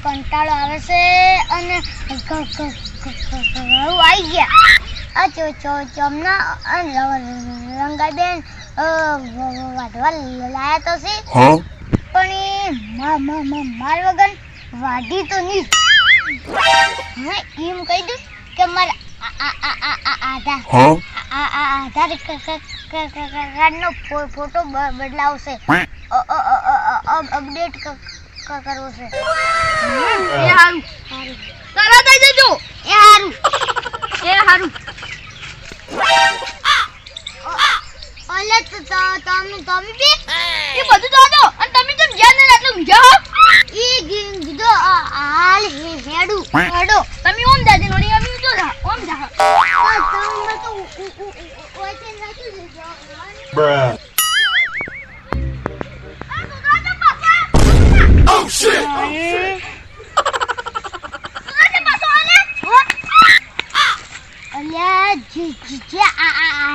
કંટાળો આવે છે અને ઘરું આવી ગયા આ ચોમના રંગાબેન વાઢવા લાયા તો છે પણ માર વગર વાઢી તો નહીં એમ કહી દઉં કે મારા આધાર કાર્ડનો ફોટો બદલાવશે અપડેટ કરવો છે એ હારું તરત આવી જજો એ હારું ઓલે તો તમે બી એ બધું તો દો અને તમે કેમ ધ્યાન ન રાખો જાઓ ઈ ગીધો હાલ હેડો તમે ઓમ જાજે નોડી અમે તો ઓમ જા તમે તો ઓય નાખી દેજો બ્રા Oh shit!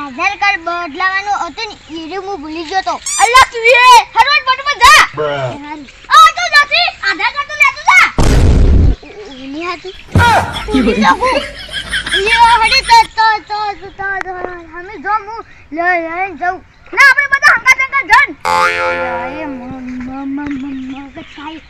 આધાર કાર્ડ બદલાવાનું હતું ને એ હું ભૂલી ગયો તો અલ્લાહ તું એ હરવટ બટમાં જા આ તો જાતી આધાર કાર્ડ તો લેતો જા એની હતી ભૂલી જાઉં લે હડી તો અમે જો હું લઈ જાઉં ના આપણે બધા હંગા જન એ મગજ સાઈ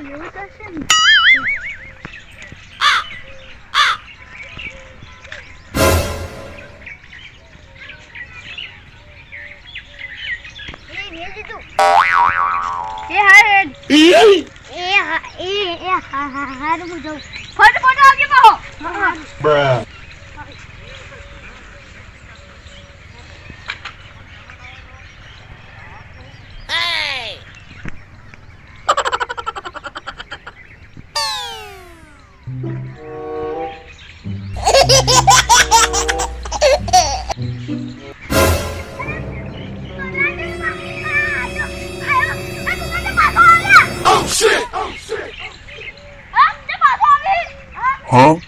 એવું કરશે ને હારું જાઉં ફટફટ આવજે પાહો bra Huh?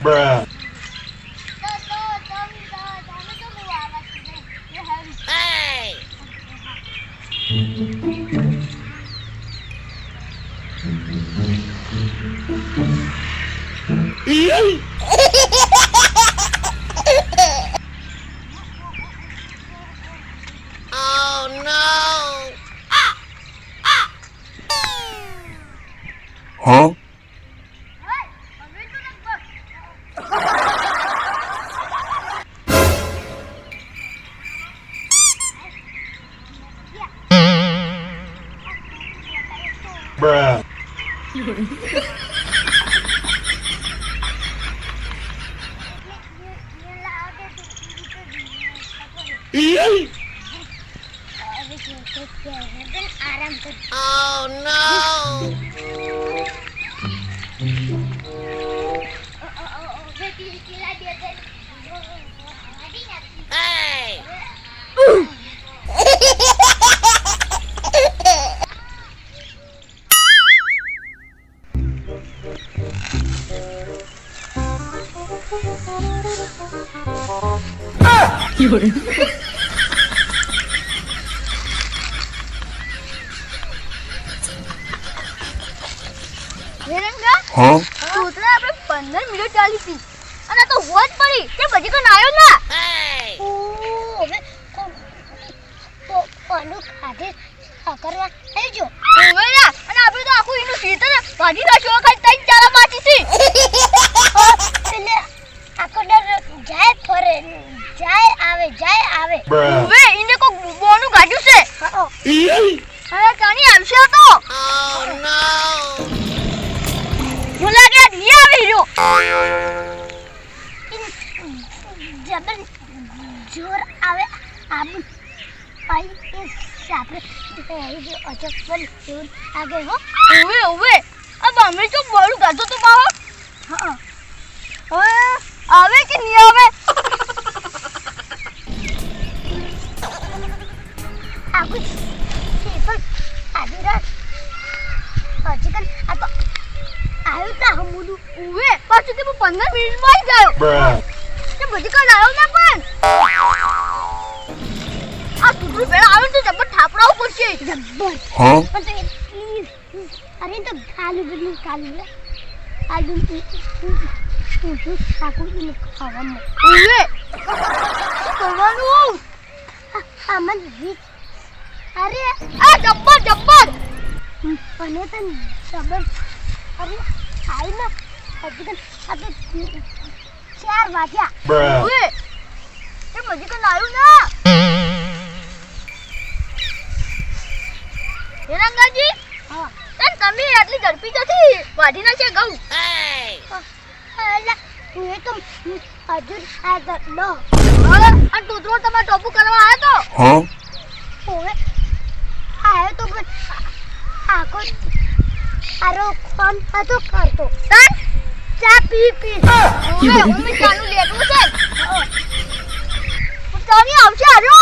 Bruh. Hey! Oh no! Huh? Bruh. Oh no! Hey! Huh? તોતરા આપણે 15 મિનિટ ચાલી હતી અને તો વોચ પડી કે પછી કોણ આવ્યો ના ઓ હવે તો પાનું ખાધે કરવા લેજો ઓવેલા અને આપણે તો આખું એનું સીટ ને ભાજી નાખ્યો ખાલી 3 ચાલા બાકી છે એટલે આખો ડર જાય ફરે જાય આવે ઓવે ઇને કો બોનું ગાડ્યું છે હવે કાની આવશે તો Oh no! ભૂલા ગયા નહીં આવી રહ્યો જબર જોર આવે આબુ પાઈ કે સાપરે આવી જો અચક પર જોર આગે હો ઓવે अब हमें तो बोलू गातो तो बाहो हां आवे कि नहीं आवे આખું શેતળ આદિરાત હજી કન આ તો આવ્યું તા હમુડું ઉવે પાછું કે 15 મિનિટમાં આવી ગયો તે બધી કણ આવ્યો ના પણ આ ટુકડું પેલા આવ્યો તો જબર થાપડાવું પડશે જબર પણ તો પ્લીઝ અરે તો ખાલી બદલી ખાલી આલુ તું સાકું ખાવાનું ઉવે કરવાનું આમન જીત અરે આ જબ્બર જબ્બર મને તો જબ્બર અરે આઈ ના હજી કન આ તો 4 વાગ્યા ઓએ તે મજી કન આવ્યું ના હેરંગાજી હા તમે આટલી ઝડપી જતી વાઢી નાખે ગઉ અલા એ તો હજુ આ દડો અરે આ ટૂતરો તમે ટોપુ કરવા આવ્યો તો હા ઓએ આવ્યો તો પણ આખો આરો કોમ હતો કરતો તન ચા પી ઓએ ઉમે ચાલુ લેટવું છે ઉતારી આવશે આરો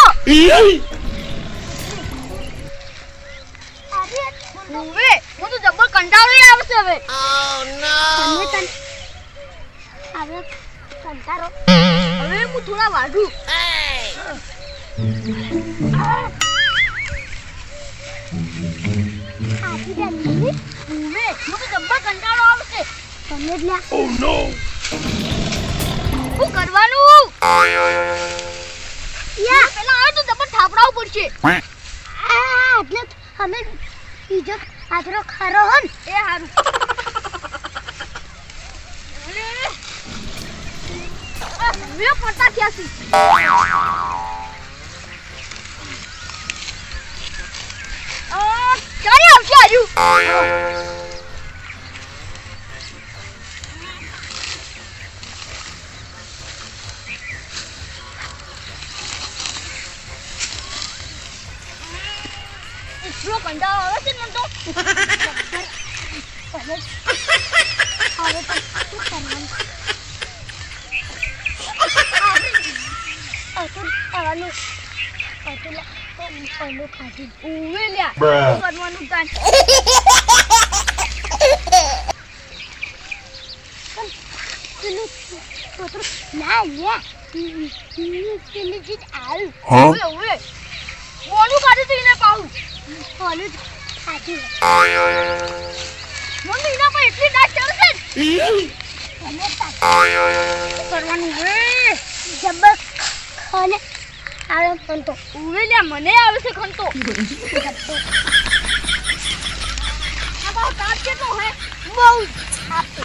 ઓવે હું તો જબર કંટાળો આવશે હવે તમે તન હવે કંટાળો હવે હું થોડા વાઢું આપી દે ઓવે હું તો જબર કંટાળો આવશે તમે જ લ્યા ઓ નો શું કરવાનું યા પેલા આવે તો જબર થાપડાવું પડશે એટલે અમે બીજો આદરો ખરો હન એ હારું વે પતા ક્યાસી ક્યારે આવશે આજુ એટલો કંટાળો આવે છે ને તો હવે તો શું કરવાનું આવવાનું ઓલું ખાધી ઉવે લ્યા કરવાનું તાન ના લ્યા પેલી ચીજ આવ્યું ઉવે બોલું કાઢી તો એને પાઉં બોલું ખાધી મમ્મી ના પણ એટલી દાંત ચડશે ને કરવાનું હે જબર ખાને આવે ખંતો ઉવે લ્યા મને આવે છે ખંતો આ બહુ તાપ છે તો હે બહુ તાપ છે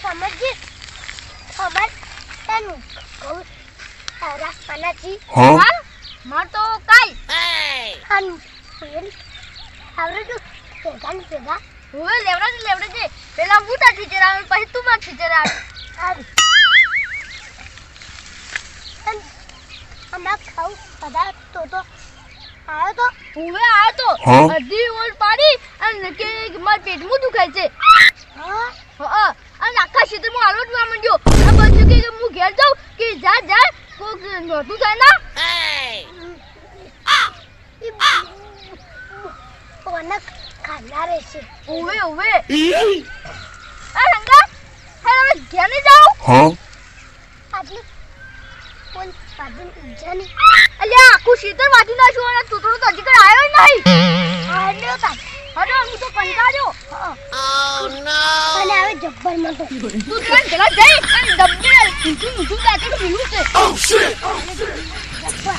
સમજી ખબર તનું કહું રાસ્તાનાજી હા માર તો કાઈ હન ફેલ આવરે તો પેગાન પેગા ઓય લેવડે પેલા બુટા ટીચર આવે પછી તું માં ટીચર આવે આવી તન અમા ખાઉ સદા તો આવ્યો તો અડધી ઓલ પાડી અને કે માર પેટમાં દુખાય છે હા અને આખા ક્ષેત્રમાં હાલવા માંડ્યો આ બાજુ કે હું ઘેર જાઉં કે જા કોક નોતું થાય ના કોને ખાના રહેશે ઓવે આ રંગા હવે ઘેર નહીં જાઉં આટલી કોણ પાદન જાની અલ્યા આખું ક્ષેત્ર વાટી નાખ્યું અને તું તો હજી કઈ આવ્યો નહીં આવ્યો તા અરે હું તો કંટાળ્યો અને આવે જબ્બર માં તો તું ત્રણ જરા જઈ અને ડબ્બે ઊંચું દાંતે પીવું છે ઓ શિટ જબ્બર